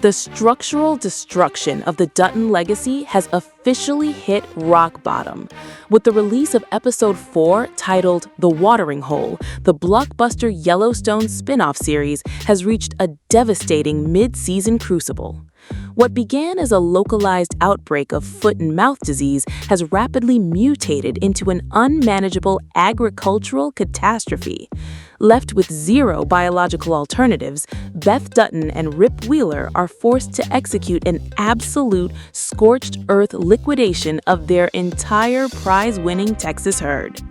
The structural destruction of the Dutton legacy has officially hit rock bottom. With the release of Episode 4, titled The Watering Hole, the blockbuster Yellowstone spin-off series has reached a devastating mid-season crucible. What began as a localized outbreak of foot and mouth disease has rapidly mutated into an unmanageable agricultural catastrophe. Left with zero biological alternatives, Beth Dutton and Rip Wheeler are forced to execute an absolute scorched earth liquidation of their entire prize-winning Texas herd.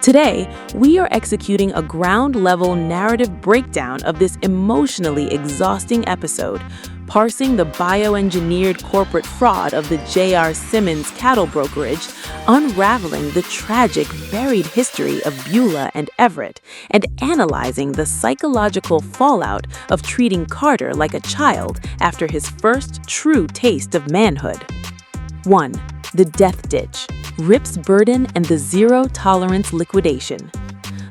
Today, we are executing a ground-level narrative breakdown of this emotionally exhausting episode, parsing the bioengineered corporate fraud of the J.R. Simmons cattle brokerage, unraveling the tragic buried history of Beulah and Everett, and analyzing the psychological fallout of treating Carter like a child after his first true taste of manhood. 1. The Death Ditch. Rip's burden and the zero-tolerance liquidation.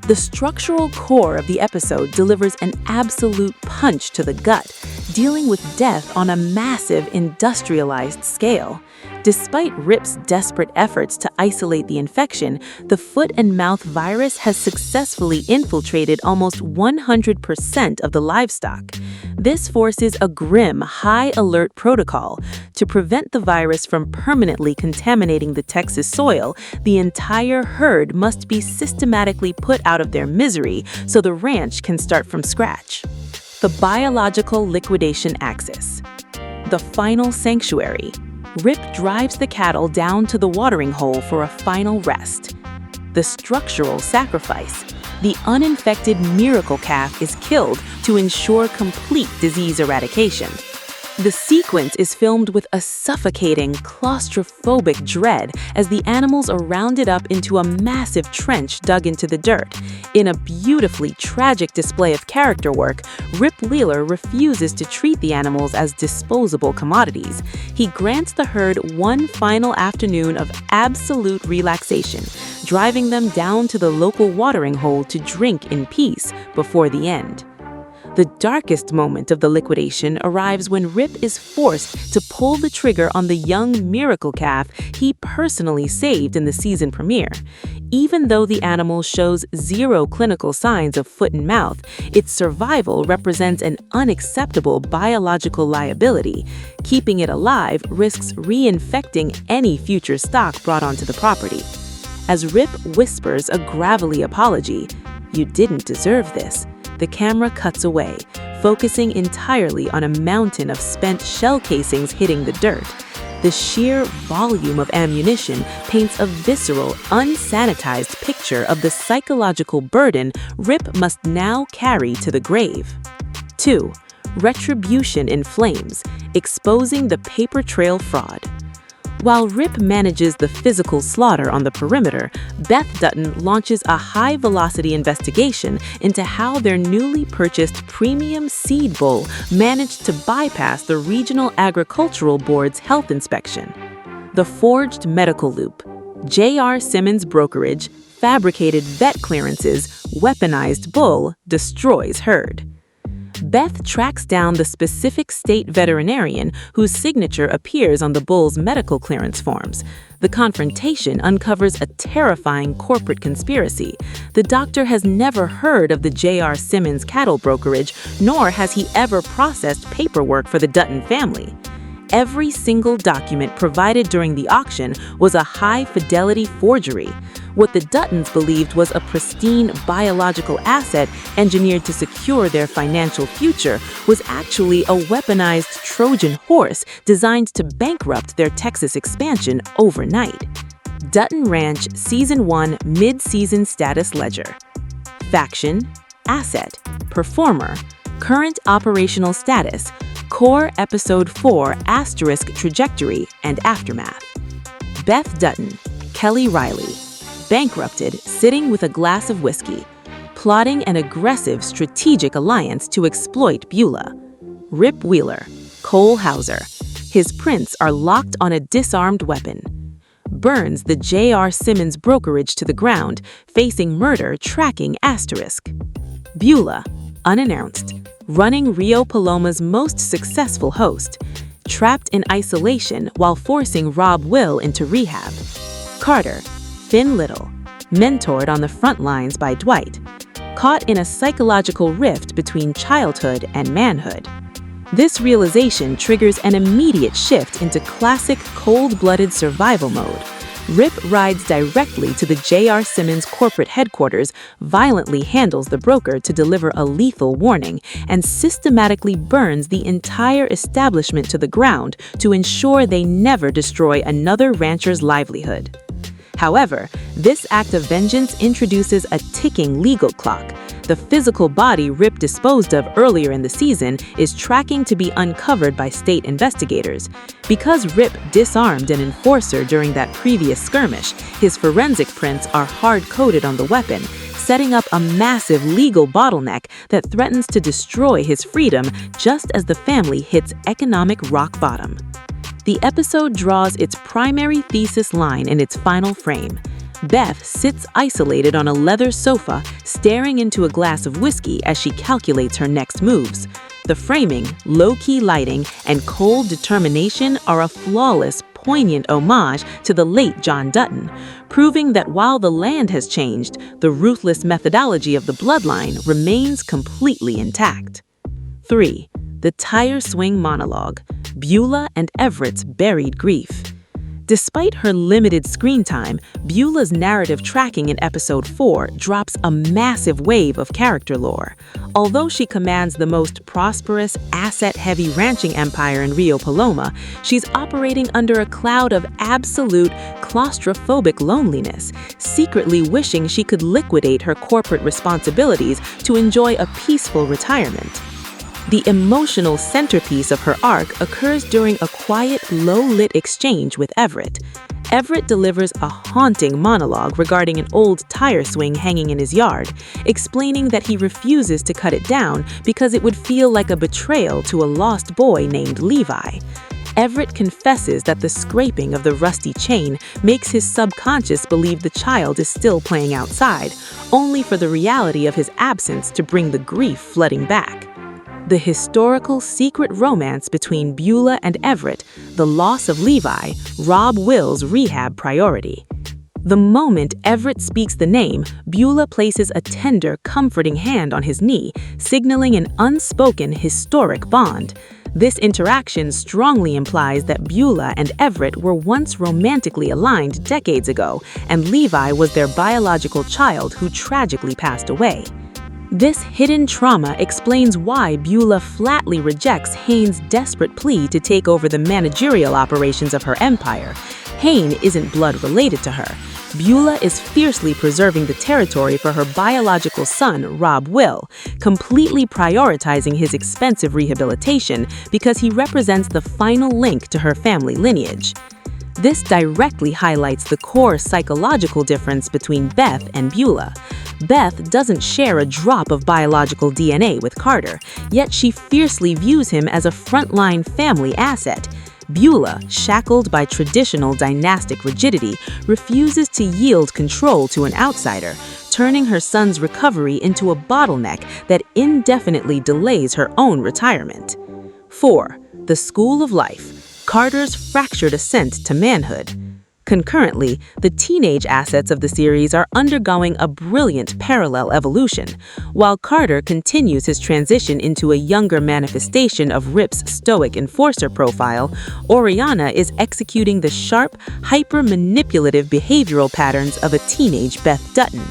The structural core of the episode delivers an absolute punch to the gut, dealing with death on a massive industrialized scale. Despite Rip's desperate efforts to isolate the infection, the foot and mouth virus has successfully infiltrated almost 100% of the livestock. This forces a grim, high-alert protocol. To prevent the virus from permanently contaminating the Texas soil, the entire herd must be systematically put out of their misery so the ranch can start from scratch. The biological liquidation axis. The final sanctuary. Rip drives the cattle down to the watering hole for a final rest. The structural sacrifice. The uninfected miracle calf is killed to ensure complete disease eradication. The sequence is filmed with a suffocating, claustrophobic dread as the animals are rounded up into a massive trench dug into the dirt. In a beautifully tragic display of character work, Rip Wheeler refuses to treat the animals as disposable commodities. He grants the herd one final afternoon of absolute relaxation, driving them down to the local watering hole to drink in peace before the end. The darkest moment of the liquidation arrives when Rip is forced to pull the trigger on the young miracle calf he personally saved in the season premiere. Even though the animal shows zero clinical signs of foot and mouth, its survival represents an unacceptable biological liability. Keeping it alive risks reinfecting any future stock brought onto the property. As Rip whispers a gravelly apology, "You didn't deserve this," the camera cuts away, focusing entirely on a mountain of spent shell casings hitting the dirt. The sheer volume of ammunition paints a visceral, unsanitized picture of the psychological burden Rip must now carry to the grave. 2. Retribution in flames, exposing the paper trail fraud. While Rip manages the physical slaughter on the perimeter, Beth Dutton launches a high-velocity investigation into how their newly purchased premium seed bull managed to bypass the Regional Agricultural Board's health inspection. The forged medical loop. J.R. Simmons brokerage, fabricated vet clearances, weaponized bull, destroys herd. Beth tracks down the specific state veterinarian whose signature appears on the bull's medical clearance forms. The confrontation uncovers a terrifying corporate conspiracy. The doctor has never heard of the J.R. Simmons cattle brokerage, nor has he ever processed paperwork for the Dutton family. Every single document provided during the auction was a high-fidelity forgery. What the Duttons believed was a pristine biological asset engineered to secure their financial future was actually a weaponized Trojan horse designed to bankrupt their Texas expansion overnight. Dutton Ranch Season 1 Mid-Season Status Ledger. Faction, Asset, Performer, Current Operational Status, Core Episode 4 * Trajectory and Aftermath. Beth Dutton, Kelly Riley. Bankrupted, sitting with a glass of whiskey, plotting an aggressive strategic alliance to exploit Beulah. Rip Wheeler, Cole Hauser. His prints are locked on a disarmed weapon. Burns the J.R. Simmons brokerage to the ground, facing murder tracking *. Beulah, unannounced, running Rio Paloma's most successful host, trapped in isolation while forcing Rob Will into rehab. Carter, thin little, mentored on the front lines by Dwight, caught in a psychological rift between childhood and manhood. This realization triggers an immediate shift into classic cold-blooded survival mode. Rip rides directly to the J.R. Simmons corporate headquarters, violently handles the broker to deliver a lethal warning, and systematically burns the entire establishment to the ground to ensure they never destroy another rancher's livelihood. However, this act of vengeance introduces a ticking legal clock. The physical body Rip disposed of earlier in the season is tracking to be uncovered by state investigators. Because Rip disarmed an enforcer during that previous skirmish, his forensic prints are hard-coded on the weapon, setting up a massive legal bottleneck that threatens to destroy his freedom just as the family hits economic rock bottom. The episode draws its primary thesis line in its final frame. Beth sits isolated on a leather sofa, staring into a glass of whiskey as she calculates her next moves. The framing, low-key lighting, and cold determination are a flawless, poignant homage to the late John Dutton, proving that while the land has changed, the ruthless methodology of the bloodline remains completely intact. 3. The tire swing monologue, Beulah and Everett's buried grief. Despite her limited screen time, Beulah's narrative tracking in Episode 4 drops a massive wave of character lore. Although she commands the most prosperous, asset-heavy ranching empire in Rio Paloma, she's operating under a cloud of absolute claustrophobic loneliness, secretly wishing she could liquidate her corporate responsibilities to enjoy a peaceful retirement. The emotional centerpiece of her arc occurs during a quiet, low-lit exchange with Everett. Everett delivers a haunting monologue regarding an old tire swing hanging in his yard, explaining that he refuses to cut it down because it would feel like a betrayal to a lost boy named Levi. Everett confesses that the scraping of the rusty chain makes his subconscious believe the child is still playing outside, only for the reality of his absence to bring the grief flooding back. The historical secret romance between Beulah and Everett, the loss of Levi, Rob Will's rehab priority. The moment Everett speaks the name, Beulah places a tender, comforting hand on his knee, signaling an unspoken, historic bond. This interaction strongly implies that Beulah and Everett were once romantically aligned decades ago, and Levi was their biological child who tragically passed away. This hidden trauma explains why Beulah flatly rejects Haynes' desperate plea to take over the managerial operations of her empire. Haynes isn't blood related to her. Beulah is fiercely preserving the territory for her biological son, Rob Will, completely prioritizing his expensive rehabilitation because he represents the final link to her family lineage. This directly highlights the core psychological difference between Beth and Beulah. Beth doesn't share a drop of biological DNA with Carter, yet she fiercely views him as a frontline family asset. Beulah, shackled by traditional dynastic rigidity, refuses to yield control to an outsider, turning her son's recovery into a bottleneck that indefinitely delays her own retirement. 4. The School of Life, Carter's fractured ascent to manhood. Concurrently, the teenage assets of the series are undergoing a brilliant parallel evolution. While Carter continues his transition into a younger manifestation of Rip's stoic enforcer profile, Oriana is executing the sharp, hyper-manipulative behavioral patterns of a teenage Beth Dutton.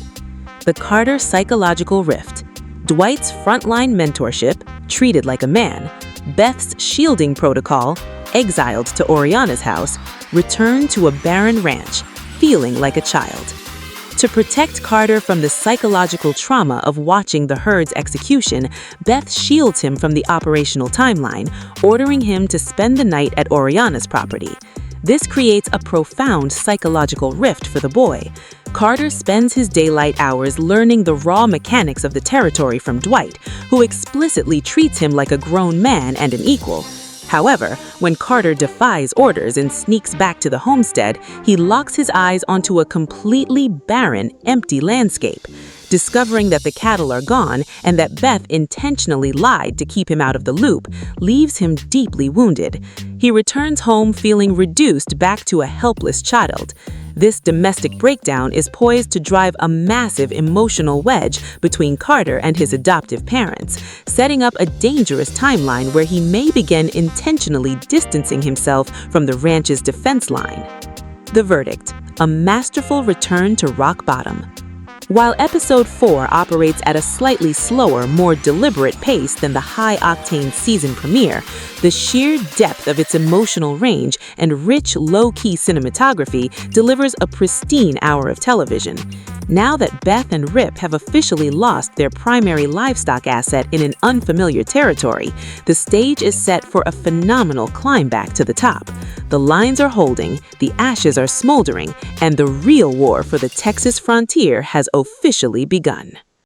The Carter psychological rift, Dwight's frontline mentorship, treated like a man, Beth's shielding protocol, exiled to Oriana's house, returned to a barren ranch, feeling like a child. To protect Carter from the psychological trauma of watching the herd's execution, Beth shields him from the operational timeline, ordering him to spend the night at Oriana's property. This creates a profound psychological rift for the boy. Carter spends his daylight hours learning the raw mechanics of the territory from Dwight, who explicitly treats him like a grown man and an equal. However, when Carter defies orders and sneaks back to the homestead, he locks his eyes onto a completely barren, empty landscape. Discovering that the cattle are gone and that Beth intentionally lied to keep him out of the loop leaves him deeply wounded. He returns home feeling reduced back to a helpless child. This domestic breakdown is poised to drive a massive emotional wedge between Carter and his adoptive parents, setting up a dangerous timeline where he may begin intentionally distancing himself from the ranch's defense line. The verdict: a masterful return to rock bottom. While Episode 4 operates at a slightly slower, more deliberate pace than the high-octane season premiere, the sheer depth of its emotional range and rich, low-key cinematography delivers a pristine hour of television. Now that Beth and Rip have officially lost their primary livestock asset in an unfamiliar territory, the stage is set for a phenomenal climb back to the top. The lines are holding, the ashes are smoldering, and the real war for the Texas frontier has officially begun.